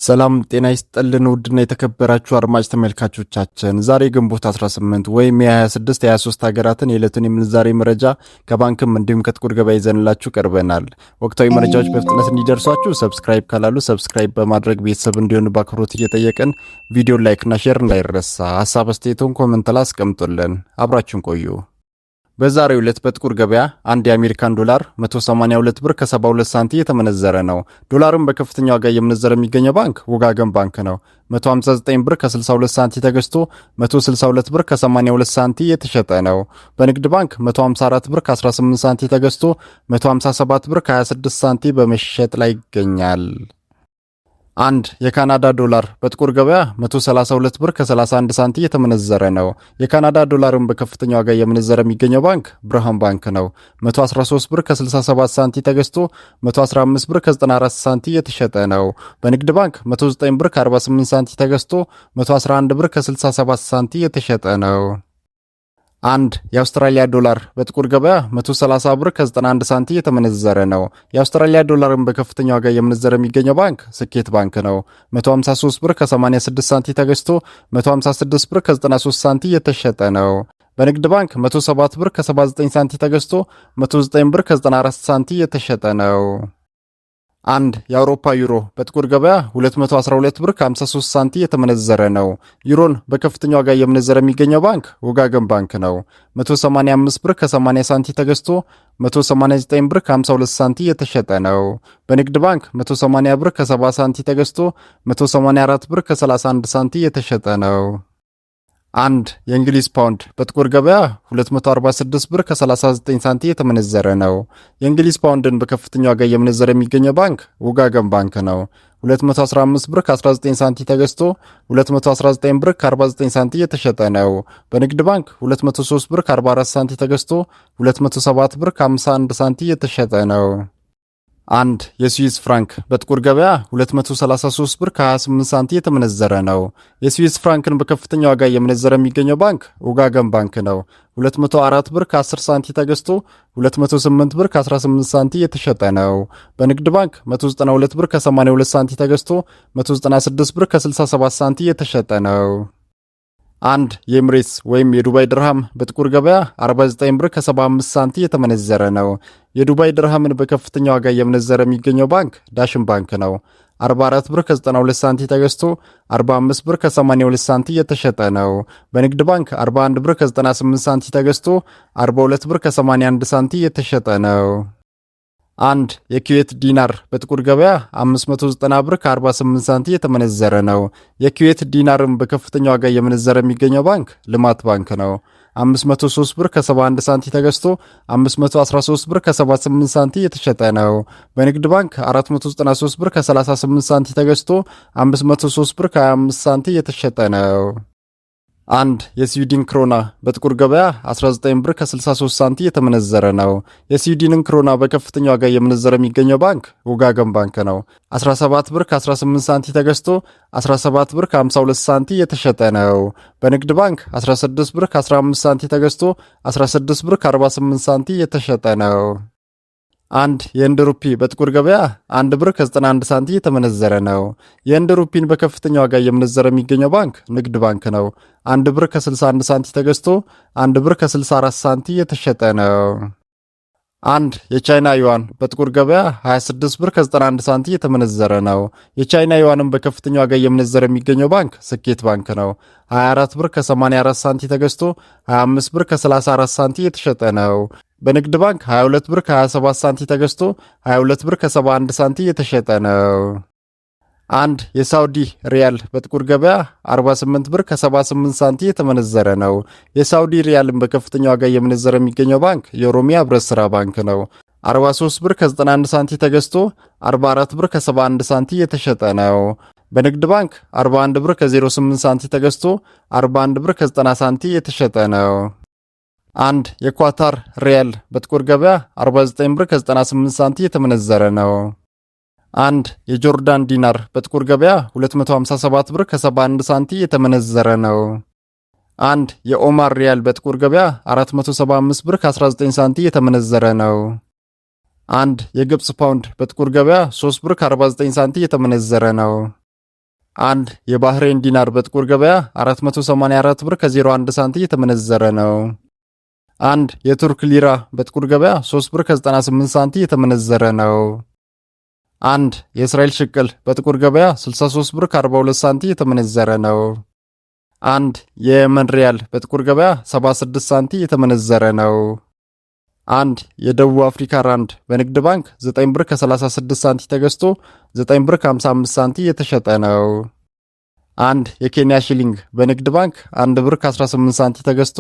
ሰላም ጤና ይስጥልን ውድና የተከበራችሁ አድማጭ ተመልካቾቻችን ዛሬ ግንቦት 18 ወይም የ26 23 ሀገራትን የዕለቱን የምንዛሬ መረጃ ከባንክም እንዲሁም ከጥቁር ገበያ ይዘንላችሁ ቀርበናል። ወቅታዊ መረጃዎች በፍጥነት እንዲደርሷችሁ ሰብስክራይብ ካላሉ ሰብስክራይብ በማድረግ ቤተሰብ እንዲሆኑ በአክብሮት እየጠየቅን ቪዲዮ ላይክና ሼር እንዳይረሳ፣ ሐሳብ አስተያየቶን ኮሜንት ላይ አስቀምጡልን። አብራችሁን ቆዩ። በዛሬው ዕለት በጥቁር ገበያ አንድ የአሜሪካን ዶላር 182 ብር ከ72 ሳንቲም የተመነዘረ ነው። ዶላርን በከፍተኛ ዋጋ እየመነዘረ የሚገኘው ባንክ ወጋገን ባንክ ነው። 159 ብር ከ62 ሳንቲም ተገዝቶ 162 ብር ከ82 ሳንቲም የተሸጠ ነው። በንግድ ባንክ 154 ብር ከ18 ሳንቲም ተገዝቶ 157 ብር ከ26 ሳንቲም በመሸጥ ላይ ይገኛል። አንድ የካናዳ ዶላር በጥቁር ገበያ 132 ብር ከ31 ሳንቲም የተመነዘረ ነው። የካናዳ ዶላርን በከፍተኛ ዋጋ እየመነዘረ የሚገኘው ባንክ ብርሃን ባንክ ነው። 113 ብር ከ67 ሳንቲም ተገዝቶ 115 ብር ከ94 ሳንቲም የተሸጠ ነው። በንግድ ባንክ 109 ብር ከ48 ሳንቲም ተገዝቶ 111 ብር ከ67 ሳንቲም የተሸጠ ነው። አንድ የአውስትራሊያ ዶላር በጥቁር ገበያ 130 ብር ከ91 ሳንቲም የተመነዘረ ነው። የአውስትራሊያ ዶላርን በከፍተኛ ዋጋ እየመነዘረ የሚገኘው ባንክ ስኬት ባንክ ነው። 153 ብር ከ86 ሳንቲም ተገዝቶ 156 ብር ከ93 ሳንቲም የተሸጠ ነው። በንግድ ባንክ 107 ብር ከ79 ሳንቲም ተገዝቶ 109 ብር ከ94 ሳንቲም የተሸጠ ነው። አንድ የአውሮፓ ዩሮ በጥቁር ገበያ 212 ብር ከ53 ሳንቲም የተመነዘረ ነው። ዩሮን በከፍተኛ ዋጋ እየመነዘረ የሚገኘው ባንክ ወጋገን ባንክ ነው። 185 ብር ከ80 ሳንቲም ተገዝቶ 189 ብር ከ52 ሳንቲም የተሸጠ ነው። በንግድ ባንክ 180 ብር ከ70 ሳንቲም ተገዝቶ 184 ብር ከ31 ሳንቲም የተሸጠ ነው። አንድ የእንግሊዝ ፓውንድ በጥቁር ገበያ 246 ብር ከ39 ሳንቲም የተመነዘረ ነው። የእንግሊዝ ፓውንድን በከፍተኛ ዋጋ እየመነዘረ የሚገኘው ባንክ ወጋገን ባንክ ነው። 215 ብር ከ19 ሳንቲም ተገዝቶ 219 ብር ከ49 ሳንቲም የተሸጠ ነው። በንግድ ባንክ 203 ብር ከ44 ሳንቲም ተገዝቶ 207 ብር ከ51 ሳንቲም የተሸጠ ነው። አንድ የስዊስ ፍራንክ በጥቁር ገበያ 233 ብር ከ28 ሳንቲም የተመነዘረ ነው። የስዊስ ፍራንክን በከፍተኛ ዋጋ እየመነዘረ የሚገኘው ባንክ ወጋገን ባንክ ነው። 204 ብር ከ10 ሳንቲም ተገዝቶ 208 ብር ከ18 ሳንቲም የተሸጠ ነው። በንግድ ባንክ 192 ብር ከ82 ሳንቲም ተገዝቶ 196 ብር ከ67 ሳንቲም የተሸጠ ነው። አንድ የኤምሬትስ ወይም የዱባይ ድርሃም በጥቁር ገበያ 49 ብር ከ75 ሳንቲም የተመነዘረ ነው። የዱባይ ድርሃምን በከፍተኛ ዋጋ እየመነዘረ የሚገኘው ባንክ ዳሽን ባንክ ነው። 44 ብር ከ92 ሳንቲም ተገዝቶ 45 ብር ከ82 ሳንቲም የተሸጠ ነው። በንግድ ባንክ 41 ብር ከ98 ሳንቲም ተገዝቶ 42 ብር ከ81 ሳንቲም የተሸጠ ነው። አንድ የኩዌት ዲናር በጥቁር ገበያ 590 ብር ከ48 ሳንቲም የተመነዘረ ነው። የኩዌት ዲናርን በከፍተኛ ዋጋ እየመነዘረ የሚገኘው ባንክ ልማት ባንክ ነው። 503 ብር ከ71 ሳንቲም ተገዝቶ 513 ብር ከ78 ሳንቲም የተሸጠ ነው። በንግድ ባንክ 493 ብር ከ38 ሳንቲም ተገዝቶ 503 ብር ከ25 ሳንቲም የተሸጠ ነው። አንድ የስዊድን ክሮና በጥቁር ገበያ 19 ብር ከ63 ሳንቲም የተመነዘረ ነው። የስዊድንን ክሮና በከፍተኛ ዋጋ እየመነዘረ የሚገኘው ባንክ ወጋገን ባንክ ነው። 17 ብር ከ18 ሳንቲም ተገዝቶ 17 ብር ከ52 ሳንቲም የተሸጠ ነው። በንግድ ባንክ 16 ብር ከ15 ሳንቲም ተገዝቶ 16 ብር ከ48 ሳንቲም የተሸጠ ነው። አንድ የህንድ ሩፒ በጥቁር ገበያ 1 ብር ከ91 ሳንቲም የተመነዘረ ነው። የህንድ ሩፒን በከፍተኛ ዋጋ እየመነዘረ የሚገኘው ባንክ ንግድ ባንክ ነው። 1 ብር ከ61 ሳንቲም ተገዝቶ 1 ብር ከ64 ሳንቲም የተሸጠ ነው። አንድ የቻይና ዩዋን በጥቁር ገበያ 26 ብር ከ91 ሳንቲም የተመነዘረ ነው። የቻይና ዩዋንን በከፍተኛ ዋጋ እየመነዘረ የሚገኘው ባንክ ስኬት ባንክ ነው። 24 ብር ከ84 ሳንቲም ተገዝቶ 25 ብር ከ34 ሳንቲም የተሸጠ ነው። በንግድ ባንክ 22 ብር ከ27 ሳንቲም ተገዝቶ 22 ብር ከ71 ሳንቲም የተሸጠ ነው። አንድ የሳውዲ ሪያል በጥቁር ገበያ 48 ብር ከ78 ሳንቲም የተመነዘረ ነው። የሳውዲ ሪያልን በከፍተኛ ዋጋ እየመነዘረ የሚገኘው ባንክ የኦሮሚያ ህብረት ሥራ ባንክ ነው። 43 ብር ከ91 ሳንቲም ተገዝቶ 44 ብር ከ71 ሳንቲም የተሸጠ ነው። በንግድ ባንክ 41 ብር ከ08 ሳንቲም ተገዝቶ 41 ብር ከ90 ሳንቲም የተሸጠ ነው። አንድ የኳታር ሪያል በጥቁር ገበያ 49 ብር ከ98 ሳንቲም የተመነዘረ ነው። አንድ የጆርዳን ዲናር በጥቁር ገበያ 257 ብር ከ71 ሳንቲም የተመነዘረ ነው። አንድ የኦማር ሪያል በጥቁር ገበያ 475 ብር ከ19 ሳንቲም የተመነዘረ ነው። አንድ የግብጽ ፓውንድ በጥቁር ገበያ 3 ብር ከ49 ሳንቲም የተመነዘረ ነው። አንድ የባህሬን ዲናር በጥቁር ገበያ 484 ብር ከ01 ሳንቲ የተመነዘረ ነው። አንድ የቱርክ ሊራ በጥቁር ገበያ 3 ብር ከ98 ሳንቲ የተመነዘረ ነው። አንድ የእስራኤል ሽቅል በጥቁር ገበያ 63 ብር ከ42 ሳንቲ የተመነዘረ ነው። አንድ የየመን ሪያል በጥቁር ገበያ 76 ሳንቲ የተመነዘረ ነው። አንድ የደቡብ አፍሪካ ራንድ በንግድ ባንክ 9 ብር ከ36 ሳንቲ ተገዝቶ 9 ብር ከ55 ሳንቲ የተሸጠ ነው። አንድ የኬንያ ሺሊንግ በንግድ ባንክ 1 ብር ከ18 ሳንቲ ተገዝቶ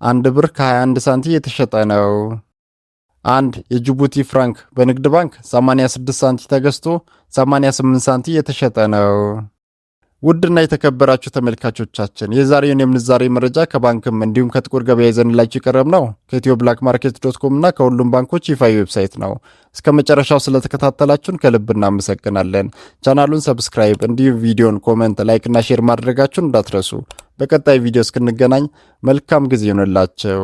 1 ብር ከ21 ሳንቲ የተሸጠ ነው። አንድ የጅቡቲ ፍራንክ በንግድ ባንክ 86 ሳንቲ ተገዝቶ 88 ሳንቲ የተሸጠ ነው። ውድና የተከበራችሁ ተመልካቾቻችን የዛሬውን የምንዛሬ መረጃ ከባንክም እንዲሁም ከጥቁር ገበያ ይዘንላችሁ የቀረብ ነው ከኢትዮብላክማርኬት.com እና ከሁሉም ባንኮች ይፋዊ ዌብሳይት ነው። እስከ መጨረሻው ስለተከታተላችሁን ከልብ እናመሰግናለን። ቻናሉን ሰብስክራይብ እንዲሁም ቪዲዮን ኮሜንት፣ ላይክ እና ሼር ማድረጋችሁን እንዳትረሱ። በቀጣይ ቪዲዮ እስክንገናኝ መልካም ጊዜ ይሁንላችሁ።